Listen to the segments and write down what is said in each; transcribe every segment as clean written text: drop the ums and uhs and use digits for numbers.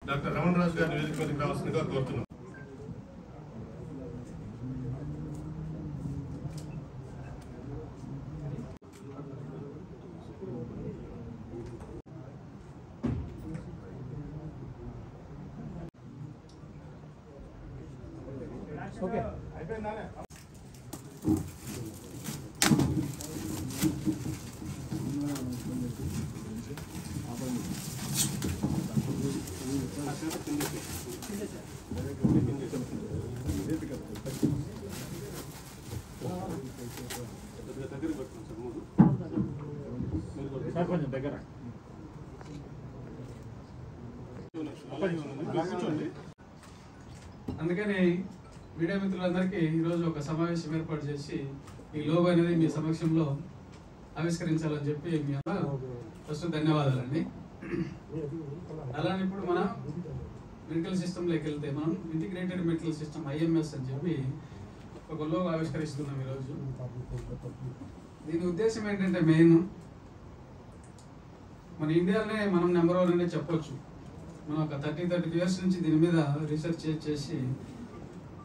Doctor Ramana రాజు గారిని వేదిక మీదకి రావాల్సిందిగా కోరుతున్నాం. ఓకే అయిపోయిందా? కొంచెం దగ్గర అందుకని మీడియా మిత్రులందరికీ ఈరోజు ఒక సమావేశం ఏర్పాటు చేసి ఈ లోగో అనేది మీ సమక్షంలో ఆవిష్కరించాలని చెప్పి మీ ఫస్ట్ ధన్యవాదాలండి. అలానే ఇప్పుడు మన మెడికల్ సిస్టంలోకి వెళ్తే మనం ఇంటిగ్రేటెడ్ మెడికల్ సిస్టమ్ IMS అని చెప్పి ఒక లోగో ఆవిష్కరిస్తున్నాం ఈరోజు. దీని ఉద్దేశం ఏంటంటే మెయిన్ మన ఇండియాలోనే మనం నెంబర్ 1 అనే చెప్పొచ్చు. మనం ఒక 30 years నుంచి దీని మీద రీసెర్చ్ చేసి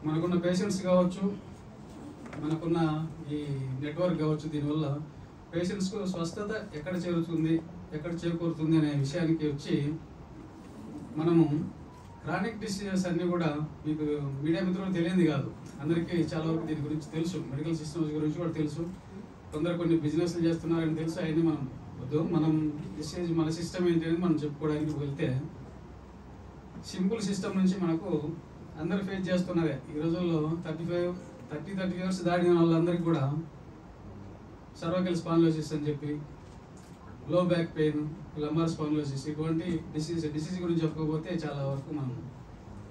మనకున్న పేషెంట్స్ కావచ్చు, మనకున్న ఈ నెట్వర్క్ కావచ్చు, దీనివల్ల పేషెంట్స్కు స్వస్థత ఎక్కడ చేరుతుంది, ఎక్కడ చేకూరుతుంది అనే విషయానికి వచ్చి మనము క్రానిక్ డిసీజెస్ అన్నీ కూడా మీకు మీడియా మిత్రులు తెలియదు కాదు, అందరికీ చాలా వరకు దీని గురించి తెలుసు, మెడికల్ సిస్టమ్స్ గురించి కూడా తెలుసు, కొందరు కొన్ని బిజినెస్లు చేస్తున్నారని తెలుసు. అవన్నీ మనం వద్దు, మనం డిసీజ్ మన సిస్టమ్ ఏంటి అని మనం చెప్పుకోవడానికి వెళ్తే సింపుల్ సిస్టమ్ నుంచి మనకు అందరు ఫేస్ చేస్తున్నదే ఈ రోజుల్లో 30 years దాటిన వాళ్ళందరికీ కూడా సర్వైకల్ స్పాండిలోసిస్ అని చెప్పి, లో బ్యాక్ పెయిన్, లంబార్ స్పాండిలోసిస్, ఇటువంటి డిసీజ్ గురించి చెప్పుకోకపోతే చాలా వరకు మనం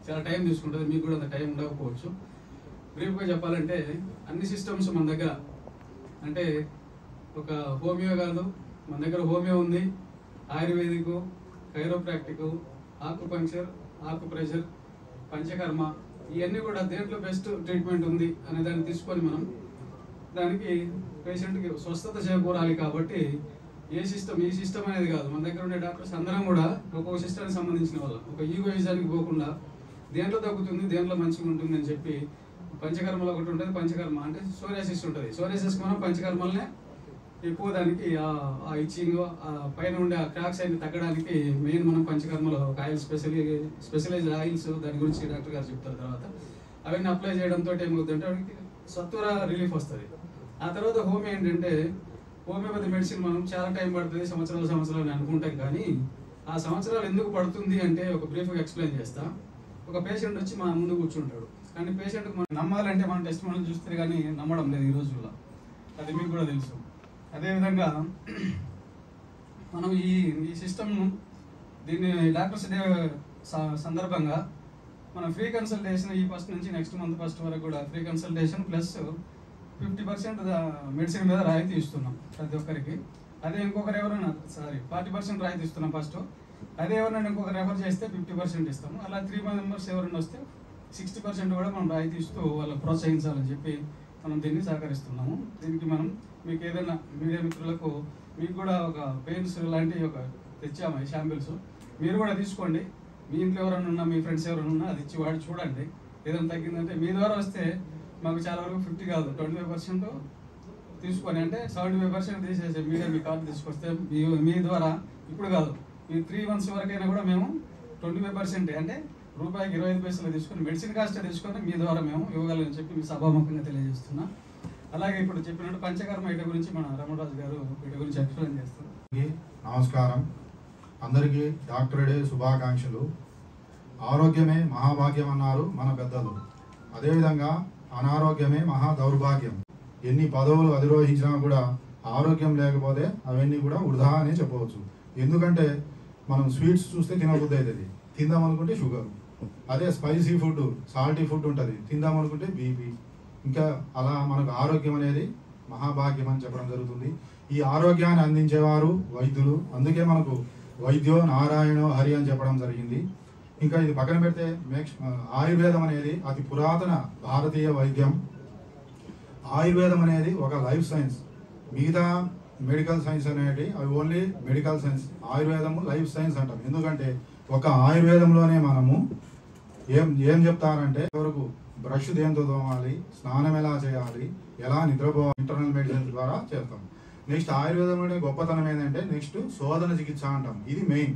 చాలా టైం తీసుకుంటుంది. మీకు కూడా అంత టైం ఉండకపోవచ్చు. బ్రీఫ్గా చెప్పాలంటే అన్ని సిస్టమ్స్ మన దగ్గర, అంటే ఒక హోమియో కాదు, మన దగ్గర హోమియో ఉంది, ayurvedic, chiropractic, acupuncture, acupressure, panchakarma, ఇవన్నీ కూడా దేంట్లో బెస్ట్ ట్రీట్మెంట్ ఉంది అనే దాన్ని తీసుకొని మనం దానికి పేషెంట్కి స్వస్థత చేకూరాలి. కాబట్టి ఈ సిస్టమ్ అనేది కాదు, మన దగ్గర ఉండే డాక్టర్స్ అందరం కూడా ఒక్కొక్క సిస్టమ్కి సంబంధించిన వాళ్ళు ఒక ఈగోయిజానికి పోకుండా దేంట్లో తగ్గుతుంది, దేంట్లో మంచిగా ఉంటుంది అని చెప్పి పంచకర్మలో ఒకటి ఉంటుంది. పంచకర్మ అంటే సోరియాసిస్ ఉంటుంది. సోరియాసిస్కి మనం పంచకర్మలనే ఎక్కువ దానికి ఆ ఇచ్చింగ్ పైన ఉండే ఆ క్రాక్స్ అన్ని తగ్గడానికి మెయిన్ మనం పంచకర్మలో ఒక ఆయిల్ స్పెషలైజ్డ్ ఆయిల్స్ దాని గురించి డాక్టర్ గారు చెప్తారు. తర్వాత అవన్నీ అప్లై చేయడంతో ఏమవుతుందంటే వాడికి సత్వర రిలీఫ్ వస్తుంది. ఆ తర్వాత హోమియో ఏంటంటే హోమియోపతి మెడిసిన్ మనం చాలా టైం పడుతుంది, సంవత్సరాలు అనుకుంటాం. కానీ ఆ సంవత్సరాలు ఎందుకు పడుతుంది అంటే ఒక బ్రీఫ్గా ఎక్స్ప్లెయిన్ చేస్తా. ఒక పేషెంట్ వచ్చి మా ముందు కూర్చుంటాడు, కానీ పేషెంట్కి మనం నమ్మాలంటే మనం టెస్ట్ మనం చూస్తే కానీ నమ్మడం లేదు ఈ రోజుల్లో, అది మీకు కూడా తెలుసు. అదేవిధంగా మనం ఈ సిస్టమ్ను దీన్ని డాక్టర్స్ డే సందర్భంగా మనం ఫ్రీ కన్సల్టేషన్ ఈ ఫస్ట్ నుంచి నెక్స్ట్ మంత్ ఫస్ట్ వరకు కూడా ఫ్రీ కన్సల్టేషన్ ప్లస్ 50% మెడిసిన్ మీద రాయితీ ఇస్తున్నాం ప్రతి ఒక్కరికి. అదే ఇంకొకరు ఎవరైనా 40% రాయితీ ఇస్తున్నాం ఫస్ట్. అదే ఎవరైనా ఇంకొకరు రెఫర్ చేస్తే 50% ఇస్తాము. అలా 3 members ఎవరైనా వస్తే 60% కూడా మనం రాయితీ ఇస్తూ వాళ్ళని ప్రోత్సహించాలని చెప్పి మనం దీన్ని సహకరిస్తున్నాము. దీనికి మనం మీకు ఏదైనా మీడియా మిత్రులకు మీకు కూడా ఒక పెయిన్స్ లాంటివి ఒక తెచ్చాము ఈ శాంపిల్స్, మీరు కూడా తీసుకోండి. మీ ఇంట్లో ఎవరైనా ఉన్నా, మీ ఫ్రెండ్స్ ఎవరైనా ఉన్నా అది ఇచ్చి వాడి చూడండి. ఏదైనా తగ్గిందంటే మీ ద్వారా వస్తే మాకు చాలా వరకు 50 కాదు 25% తీసుకొని, అంటే 75% తీసేసి మీడియా మీ కార్డు తీసుకొస్తే మీ ద్వారా ఇప్పుడు కాదు ఈ 3 months వరకైనా కూడా మేము 25% అంటే రూపాయికి 25 పైసలు తీసుకొని మెడిసిన్ కాస్ట్ తీసుకొని మీ ద్వారా మేము ఇవ్వగలని చెప్పి మీ సభాముఖంగా తెలియజేస్తున్నా. అలాగే ఇప్పుడు చెప్పినట్టు పంచకర్మ వీటి గురించి మన రమణరాజు గారు వీటి గురించి ఎక్స్ప్లెయిన్ చేస్తారు. నమస్కారం, అందరికీ డాక్టర్ డే శుభాకాంక్షలు. ఆరోగ్యమే మహాభాగ్యం అన్నారు మన పెద్దలు. అదేవిధంగా అనారోగ్యమే మహా దౌర్భాగ్యం. ఎన్ని పదవులు అధిరోహించినా కూడా ఆరోగ్యం లేకపోతే అవన్నీ కూడా వృధా అని చెప్పవచ్చు. ఎందుకంటే మనం స్వీట్స్ చూస్తే తినబుద్ధి అవుతుంది, తిందామనుకుంటే షుగర్. అదే స్పైసీ ఫుడ్, సాల్టీ ఫుడ్ ఉంటుంది, తిందామనుకుంటే బీపీ. ఇంకా అలా మనకు ఆరోగ్యం అనేది మహాభాగ్యం అని చెప్పడం జరుగుతుంది. ఈ ఆరోగ్యాన్ని అందించేవారు వైద్యులు. అందుకే మనకు వైద్యో నారాయణో హరి అని చెప్పడం జరిగింది. ఇంకా ఇది పక్కన పెడితే ఆయుర్వేదం అనేది అతి పురాతన భారతీయ వైద్యం. ఆయుర్వేదం అనేది ఒక లైఫ్ సైన్స్. మిగతా మెడికల్ సైన్స్ అనేవి అవి ఓన్లీ మెడికల్ సైన్స్. ఆయుర్వేదము లైఫ్ సైన్స్ అంటాం. ఎందుకంటే ఒక ఆయుర్వేదంలోనే మనము ఏం చెప్తారంటే వరకు బ్రష్ దేంతో తోమాలి, స్నానం ఎలా చేయాలి, ఎలా నిద్రపోవాలి ఇంటర్నల్ మెడిసిన్ ద్వారా చేస్తాం. నెక్స్ట్ ఆయుర్వేదంలోనే గొప్పతనం ఏంటంటే నెక్స్ట్ శోధన చికిత్స అంటాం. ఇది మెయిన్.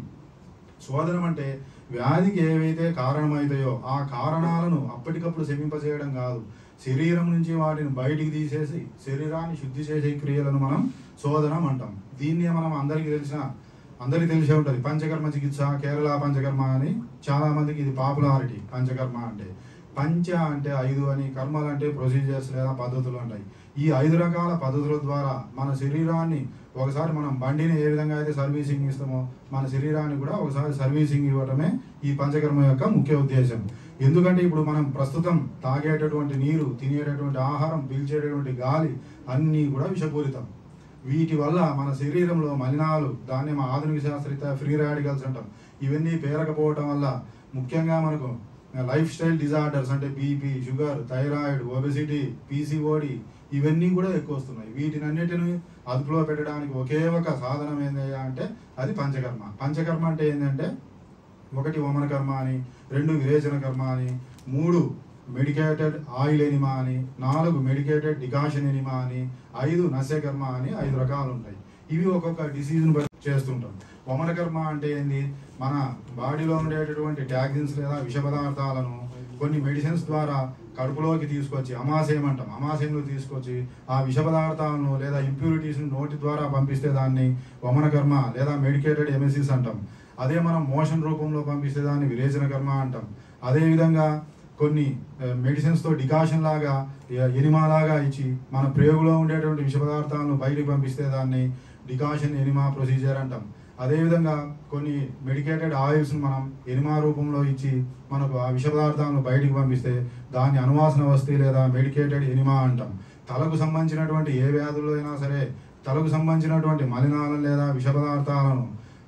శోధనం అంటే వ్యాధికి ఏవైతే కారణమవుతాయో ఆ కారణాలను అప్పటికప్పుడు శమింపజేయడం కాదు, శరీరం నుంచి వాటిని బయటికి తీసేసి శరీరాన్ని శుద్ధి చేసే క్రియలను మనం శోధనం అంటాం. దీన్ని మనం అందరికీ తెలిసే ఉంటుంది. పంచకర్మ చికిత్స, కేరళ పంచకర్మ అని చాలా మందికి ఇది పాపులారిటీ. పంచకర్మ అంటే పంచ అంటే 5 అని, కర్మలు అంటే ప్రొసీజర్స్ లేదా పద్ధతులు అంటాయి. ఈ 5 రకాల పద్ధతుల ద్వారా మన శరీరాన్ని ఒకసారి మనం బండిని ఏ విధంగా అయితే సర్వీసింగ్ ఇస్తామో మన శరీరాన్ని కూడా ఒకసారి సర్వీసింగ్ ఇవ్వడమే ఈ పంచకర్మ యొక్క ముఖ్య ఉద్దేశం. ఎందుకంటే ఇప్పుడు మనం ప్రస్తుతం తాగేటటువంటి నీరు, తినేటటువంటి ఆహారం, పీల్చేటటువంటి గాలి అన్నీ కూడా విషపూరితం. వీటి వల్ల మన శరీరంలో మలినాలు, దాన్ని మా ఆధునిక శాస్త్రీయత ఫ్రీ రాడికల్స్ అంటాం, ఇవన్నీ పేరకపోవటం వల్ల ముఖ్యంగా మనకు లైఫ్ స్టైల్ డిజార్డర్స్ అంటే BP, sugar, thyroid, obesity, PCOD ఇవన్నీ కూడా ఎక్కువ వస్తున్నాయి. వీటినన్నిటిని అదుపులో పెట్టడానికి ఒకే ఒక సాధనం ఏందయ్యా అంటే అది పంచకర్మ. పంచకర్మ అంటే ఏంటంటే 1 వమన కర్మ అని, 2 విరేచన కర్మ అని, 3 మెడికేటెడ్ ఆయిల్ ఎనిమా అని, 4 మెడికేటెడ్ డికాషన్ ఎనిమా అని, 5 నస్యకర్మ అని 5 రకాలు ఉంటాయి. ఇవి ఒక్కొక్క డిసీజ్ను బట్టి చేస్తుంటాం. వమన కర్మ అంటే ఏంది, మన బాడీలో ఉండేటటువంటి టాక్సిన్స్ లేదా విష పదార్థాలను కొన్ని మెడిసిన్స్ ద్వారా కడుపులోకి తీసుకొచ్చి అమాశయం అంటాం, అమాశయంలో తీసుకొచ్చి ఆ విష పదార్థాలను లేదా ఇంప్యూరిటీస్ని నోటి ద్వారా పంపిస్తే దాన్ని వమన కర్మ లేదా మెడికేటెడ్ ఎమెసిస్ అంటాం. అదే మనం మోషన్ రూపంలో పంపిస్తే దాన్ని విరేచన కర్మ అంటాం. అదేవిధంగా కొన్ని మెడిసిన్స్తో డికాషన్ లాగా, ఎనిమా లాగా ఇచ్చి మన ప్రేగులో ఉండేటువంటి విష పదార్థాలను బయటికి పంపిస్తే దాన్ని డికాషన్ ఎనిమా ప్రొసీజర్ అంటాం. అదేవిధంగా కొన్ని మెడికేటెడ్ ఆయిల్స్ను మనం ఎనిమా రూపంలో ఇచ్చి మనకు ఆ విష పదార్థాలను బయటికి పంపిస్తే దాన్ని అనువాసన వస్తీ లేదా మెడికేటెడ్ ఎనిమా అంటాం. తలకు సంబంధించినటువంటి ఏ వ్యాధుల్లో అయినా సరే తలకు సంబంధించినటువంటి మలినాలను లేదా విష పదార్థాలను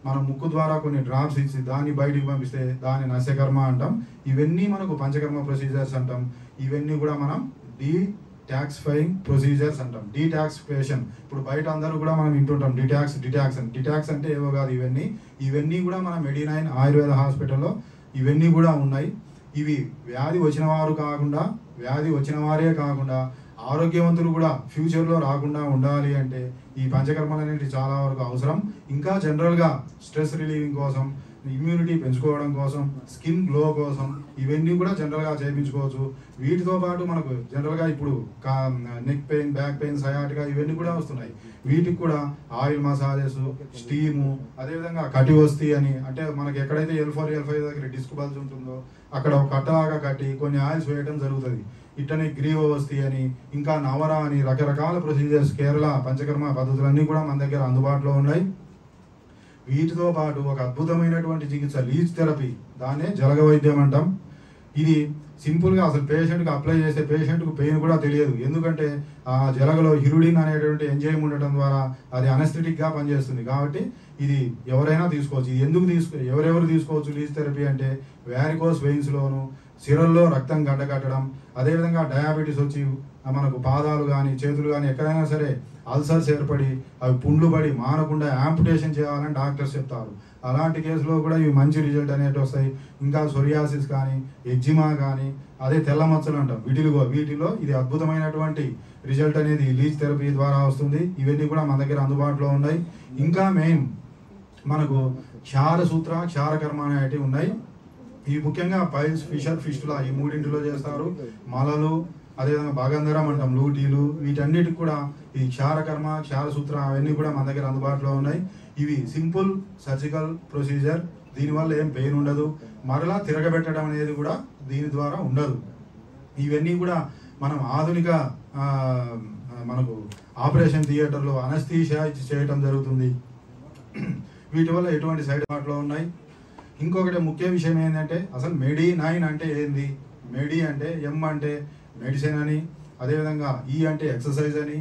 మనం ముక్కు ద్వారా కొన్ని డ్రాప్స్ ఇచ్చి దాన్ని బయటికి పంపిస్తే దాన్ని నస్యకర్మ అంటాం. ఇవన్నీ మనకు పంచకర్మ ప్రొసీజర్స్ అంటాం. ఇవన్నీ కూడా మనం డీటాక్సిఫైయింగ్ ప్రొసీజర్స్ అంటాం. డీటాక్సిఫికేషన్ ఇప్పుడు బయట అందరూ కూడా మనం వింటుంటాం డిటాక్స్ అని. డిటాక్స్ అంటే ఏవో కాదు, ఇవన్నీ కూడా మన మెడినైన్ ఆయుర్వేద హాస్పిటల్లో ఇవన్నీ కూడా ఉన్నాయి. ఇవి వ్యాధి వచ్చిన వారే కాకుండా ఆరోగ్యవంతులు కూడా ఫ్యూచర్లో రాకుండా ఉండాలి అంటే ఈ పంచకర్మలు అనేవి చాలా వరకు అవసరం. ఇంకా జనరల్గా స్ట్రెస్ రిలీవింగ్ కోసం, ఇమ్యూనిటీ పెంచుకోవడం కోసం, స్కిన్ గ్లో కోసం ఇవన్నీ కూడా జనరల్గా చేయించుకోవచ్చు. వీటితో పాటు మనకు జనరల్గా ఇప్పుడు neck pain, back pain, sciatica ఇవన్నీ కూడా వస్తున్నాయి. వీటికి కూడా ఆయిల్ మసాజెస్, స్టీము, అదేవిధంగా కటివస్తి అని అంటే మనకి ఎక్కడైతే L4, L5 దగ్గర డిస్క్ బల్జ్ ఉంటుందో అక్కడ ఒక కట్టలాగా కట్టి కొన్ని ఆయిల్స్ వేయడం జరుగుతుంది. ఇట్టనే గ్రీవవస్తి అని, ఇంకా నవర అని రకరకాల ప్రొసీజర్స్ కేరళ పంచకర్మ పద్ధతులన్నీ కూడా మన దగ్గర అందుబాటులో ఉన్నాయి. వీటితో పాటు ఒక అద్భుతమైనటువంటి చికిత్స లీచ్ థెరపీ, దాన్నే జలగ వైద్యం అంటాం. ఇది సింపుల్గా అసలు పేషెంట్కి అప్లై చేస్తే పేషెంట్కు పెయిన్ కూడా తెలియదు. ఎందుకంటే ఆ జలగలో హిరుడిన్ అనేటువంటి ఎంజైమ్ ఉండటం ద్వారా అది అనస్థెటిక్గా పనిచేస్తుంది. కాబట్టి ఇది ఎవరైనా తీసుకోవచ్చు. ఇది ఎవరెవరు తీసుకోవచ్చు లీచ్ థెరపీ అంటే వ్యారికోస్ వెయిన్స్లోను, సిరల్లో రక్తం గడ్డకట్టడం, అదేవిధంగా డయాబెటీస్ వచ్చి మనకు పాదాలు కానీ చేతులు కానీ ఎక్కడైనా సరే అల్సర్స్ ఏర్పడి అవి పుండ్లు పడి మానకుండా యాంపుటేషన్ చేయాలని డాక్టర్స్ చెప్తారు. అలాంటి కేసులో కూడా ఇవి మంచి రిజల్ట్ అనేవి వస్తాయి. ఇంకా సొరియాసిస్ కానీ, ఎగ్జిమా కానీ, అదే తెల్ల మచ్చలు అంటాం వీటిలో ఇది అద్భుతమైనటువంటి రిజల్ట్ అనేది లీచ్ థెరపీ ద్వారా వస్తుంది. ఇవన్నీ కూడా మన దగ్గర అందుబాటులో ఉన్నాయి. ఇంకా మెయిన్ మనకు క్షారసూత్ర, క్షారకర్మ అనేటివి ఉన్నాయి. ఇవి ముఖ్యంగా పైల్స్, ఫిషర్, ఫిస్టులా ఈ 3 చేస్తారు. మలలు, అదేవిధంగా భాగంధరం అంటాం, లూటీలు, వీటన్నిటికి కూడా ఈ క్షారకర్మ, క్షారసూత్ర అవన్నీ కూడా మన దగ్గర అందుబాటులో ఉన్నాయి. ఇవి సింపుల్ సర్జికల్ ప్రొసీజర్, దీనివల్ల ఏం పెయిన్ ఉండదు. మరలా తిరగబెట్టడం అనేది కూడా దీని ద్వారా ఉండదు. ఇవన్నీ కూడా మనం ఆధునిక మనకు ఆపరేషన్ థియేటర్లో అనస్థీషియా చేయటం జరుగుతుంది. వీటి వల్ల ఎటువంటి సైడ్ ఎఫెక్ట్లు ఉన్నాయి. ఇంకొకటి ముఖ్య విషయం ఏంటంటే అసలు మెడి9 అంటే ఏంది. మెడి అంటే ఎం అంటే మెడిసిన్ అని, అదేవిధంగా ఈ అంటే ఎక్సర్సైజ్ అని,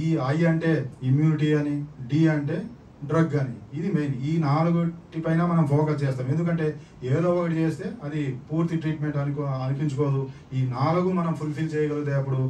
ఈ ఐ అంటే ఇమ్యూనిటీ అని, డి అంటే డ్రగ్ అని. ఇది మెయిన్. ఈ 4 పైన మనం ఫోకస్ చేస్తాం. ఎందుకంటే ఏదో ఒకటి చేస్తే అది పూర్తి ట్రీట్మెంట్ అనిపించుకోదు. ఈ 4 మనం ఫుల్ఫిల్ చేయగలిగితే అప్పుడు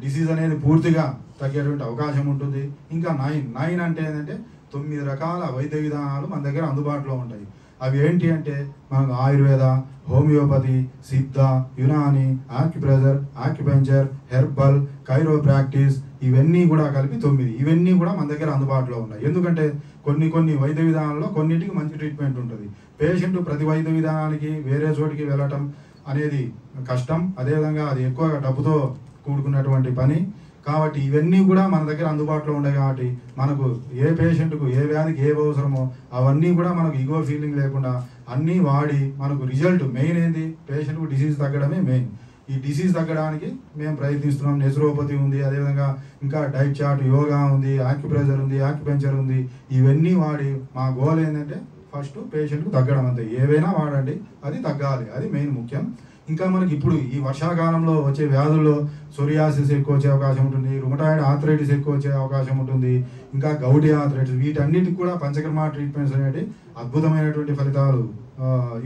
డిసీజ్ అనేది పూర్తిగా తగ్గేటువంటి అవకాశం ఉంటుంది. ఇంకా 9 అంటే ఏంటంటే 9 రకాల వైద్య విధానాలు మన దగ్గర అందుబాటులో ఉంటాయి. అవి ఏంటి అంటే మనకు ఆయుర్వేద, హోమియోపతి, సిద్ధ, యునాని, ఆక్యుప్రెషర్, ఆక్యుపంచర్, హెర్బల్, కైరోప్రాక్టిస్, ఇవన్నీ కూడా కలిపి 9. ఇవన్నీ కూడా మన దగ్గర అందుబాటులో ఉన్నాయి. ఎందుకంటే కొన్ని వైద్య విధానాల్లో కొన్నిటికి మంచి ట్రీట్మెంట్ ఉంటుంది. పేషెంట్ ప్రతి వైద్య విధానానికి వేరే చోటికి వెళ్ళటం అనేది కష్టం. అదేవిధంగా అది ఎక్కువ డబ్బుతో కూడుకున్నటువంటి పని. కాబట్టి ఇవన్నీ కూడా మన దగ్గర అందుబాటులో ఉన్నాయి. కాబట్టి మనకు ఏ పేషెంట్కు ఏ వ్యాధికి ఏ అవసరమో అవన్నీ కూడా మనకు ఇగో ఫీలింగ్ లేకుండా అన్నీ వాడి మనకు రిజల్ట్ మెయిన్ ఏంది, పేషెంట్కు డిసీజ్ తగ్గడమే మెయిన్. ఈ డిసీజ్ తగ్గడానికి మేము ప్రయత్నిస్తున్నాం. నెచురోపతి ఉంది, అదేవిధంగా ఇంకా డైట్ చార్ట్, యోగా ఉంది, ఆక్యుప్రెషర్ ఉంది, ఆక్యుపెంచర్ ఉంది. ఇవన్నీ వాడి మా గోల్ ఏంటంటే ఫస్ట్ పేషెంట్కు తగ్గడం అంతే. ఏవైనా వాడండి, అది తగ్గాలి, అది మెయిన్ ముఖ్యం. ఇంకా మనకి ఇప్పుడు ఈ వర్షాకాలంలో వచ్చే వ్యాధుల్లో సోరియాసిస్ ఎక్కువ వచ్చే అవకాశం ఉంటుంది, రుమటాయిడ్ ఆర్థరైటిస్ ఎక్కువ వచ్చే అవకాశం ఉంటుంది, ఇంకా గౌటీ ఆర్థరైటిస్. వీటన్నిటికి కూడా పంచకర్మ ట్రీట్మెంట్స్ అనేవి అద్భుతమైనటువంటి ఫలితాలు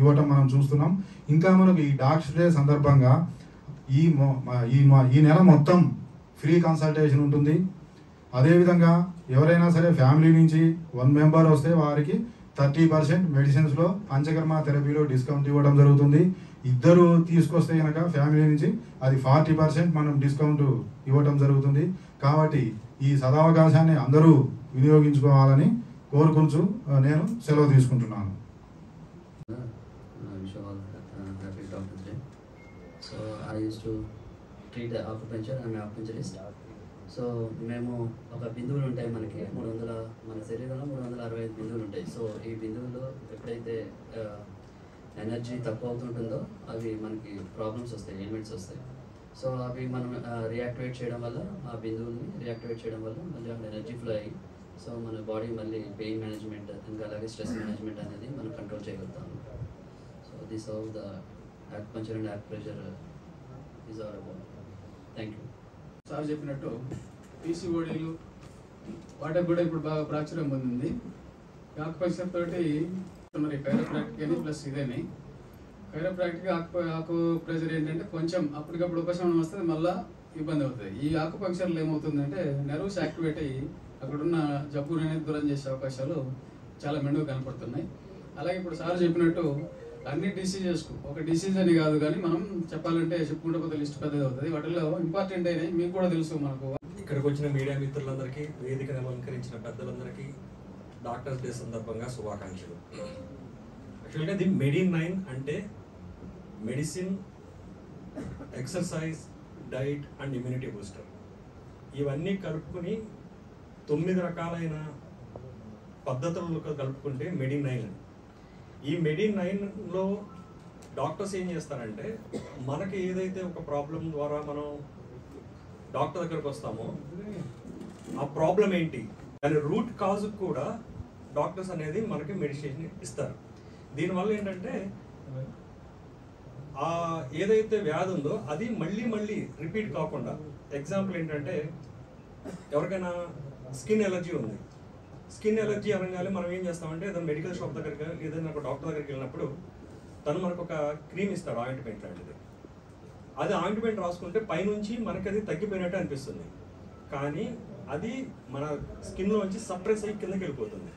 ఇవ్వటం మనం చూస్తున్నాం. ఇంకా మనకు ఈ డాక్టర్స్ డే సందర్భంగా ఈ నెల మొత్తం ఫ్రీ కన్సల్టేషన్ ఉంటుంది. అదేవిధంగా ఎవరైనా సరే ఫ్యామిలీ నుంచి 1 మెంబర్ వస్తే వారికి 30% మెడిసిన్స్లో పంచకర్మ థెరపీలో డిస్కౌంట్ ఇవ్వడం జరుగుతుంది. ఇద్దరు తీసుకొస్తే కనుక ఫ్యామిలీ నుంచి అది 40% మనం డిస్కౌంట్ ఇవ్వటం జరుగుతుంది. కాబట్టి ఈ సదావకాశాన్ని అందరూ వినియోగించుకోవాలని కోరుకుంటూ నేను సెలవు తీసుకుంటున్నాను. So I used to treat the acupuncture. I'm an acupuncturist. So మేము ఒక బిందువులు ఉంటాయి మనకి 300, మన శరీరంలో 365 బిందువులు ఉంటాయి. సో ఈ బిందువుల్లో ఎప్పుడైతే ఎనర్జీ తక్కువ అవుతుంటుందో అవి మనకి ప్రాబ్లమ్స్ వస్తాయి, ఎలిమెంట్స్ వస్తాయి. సో అవి మనం రియాక్టివేట్ చేయడం వల్ల, ఆ బిందువుల్ని రియాక్టివేట్ చేయడం వల్ల మళ్ళీ అక్కడ ఎనర్జీ ఫ్లో అయ్యి సో మన బాడీ మళ్ళీ పెయిన్ మేనేజ్మెంట్, ఇంకా అలాగే స్ట్రెస్ మేనేజ్మెంట్ అనేది మనం కంట్రోల్ చేయగలుగుతాము. So this all the acupuncture and acupressure is all about. Thank you. Sir చెప్పినట్టు పీసీఓడీలు వాటికి కూడా ఇప్పుడు బాగా ప్రాచుర్యం పొందింది. ఆకుపంచర్ తోటి మరి కైరోప్రాక్టిక్ అని ప్లస్ ఇదేని కైరోప్రాక్టిక్ ఆకుప్రెషర్ ఏంటంటే కొంచెం అప్పటికప్పుడు ఉపశమనం వస్తుంది, మళ్ళీ ఇబ్బంది అవుతుంది. ఈ ఆకుపంక్చర్లో ఏమవుతుందంటే నెర్వ్స్ యాక్టివేట్ అయ్యి అక్కడున్న జబ్బులు అనేది దూరం చేసే అవకాశాలు చాలా మెండుగా కనపడుతున్నాయి. అలాగే ఇప్పుడు సార్ చెప్పినట్టు అన్ని డిసీజెస్కు ఒక డిసీజ్ అని కాదు, కానీ మనం చెప్పాలంటే చెప్పుకుంటే పోతే లిస్ట్ పెద్దది అవుతుంది. వాటిలో ఇంపార్టెంట్ అయినాయి మీకు కూడా తెలుసు. మనకు ఇక్కడికి వచ్చిన మీడియా మిత్రులందరికీ, వేదికను అలంకరించిన పెద్దలందరికీ డాక్టర్స్ డే సందర్భంగా శుభాకాంక్షలు. యాక్చువల్గా ఇది MEDI9 అంటే medicine, exercise, diet and immunity booster. ఇవన్నీ కలుపుకుని 9 రకాలైన పద్ధతులు కలుపుకుంటే MEDI9. ఈ MEDI9లో డాక్టర్స్ ఏం చేస్తారంటే మనకి ఏదైతే ఒక ప్రాబ్లం ద్వారా మనం డాక్టర్ దగ్గరకు వస్తామో ఆ ప్రాబ్లం ఏంటి, దాని రూట్ కాజ్ కూడా డాక్టర్స్ అనేది మనకి మెడిసిన్ ఇస్తారు. దీనివల్ల ఏంటంటే ఆ ఏదైతే వ్యాధి ఉందో అది మళ్ళీ రిపీట్ కాకుండా. ఎగ్జాంపుల్ ఏంటంటే ఎవరికైనా స్కిన్ ఎలర్జీ ఉంది. స్కిన్ ఎలర్జీ అనగానే మనం ఏం చేస్తామంటే ఏదైనా మెడికల్ షాప్ దగ్గరికి, ఏదైనా ఒక డాక్టర్ దగ్గరికి వెళ్ళినప్పుడు తను మనకు ఒక క్రీమ్ ఇస్తాడు, ఆయింట్మెంట్ లాంటిది. అది ఆయింట్మెంట్ రాసుకుంటే పైనుంచి మనకి అది తగ్గిపోయినట్టు అనిపిస్తుంది, కానీ అది మన స్కిన్లోంచి సప్రెస్ అయ్యి కిందకి వెళ్ళిపోతుంది.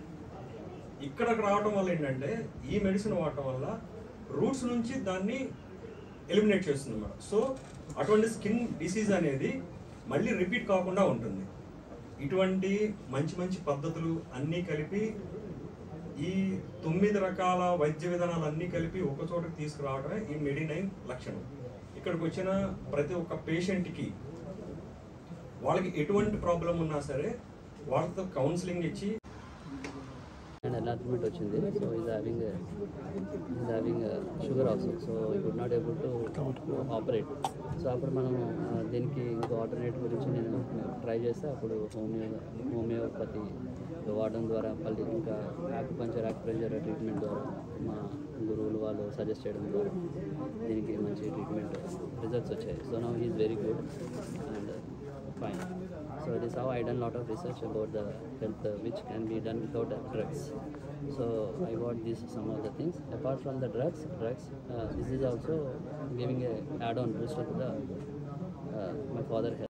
ఇక్కడికి రావడం వల్ల ఏంటంటే ఈ మెడిసిన్ వాడటం వల్ల రూట్స్ నుంచి దాన్ని ఎలిమినేట్ చేస్తుంది అన్నమాట. సో అటువంటి స్కిన్ డిసీజ్ అనేది మళ్ళీ రిపీట్ కాకుండా ఉంటుంది. ఇటువంటి మంచి పద్ధతులు అన్నీ కలిపి ఈ 9 రకాల వైద్య విధానాలు అన్నీ కలిపి ఒక చోటకి తీసుకురావడమే ఈ MEDI9 లక్షణం. ఇక్కడికి వచ్చిన ప్రతి ఒక్క పేషెంట్కి వాళ్ళకి ఎటువంటి ప్రాబ్లం ఉన్నా సరే వాళ్ళతో కౌన్సిలింగ్ ఇచ్చి And enlargement వచ్చింది. So he's having sugar also. So he could not able to operate. So అప్పుడు మనం దీనికి ఇంకో ఆల్టర్నేటివ్ గురించి నేను ట్రై చేస్తే అప్పుడు హోమియోపతి వాడడం ద్వారా మళ్ళీ ఇంకా ఆకుప్రెషర్ ట్రీట్మెంట్ ద్వారా మా గురువులు వాళ్ళు సజెస్ట్ చేయడం ద్వారా దీనికి మంచి ట్రీట్మెంట్ రిజల్ట్స్ వచ్చాయి. So now he is very good and fine. So this is how I done lot of research about the health which can be done without drugs. So I got these some of the things. Apart from the drugs, this is also giving a add-on booster to the my father health.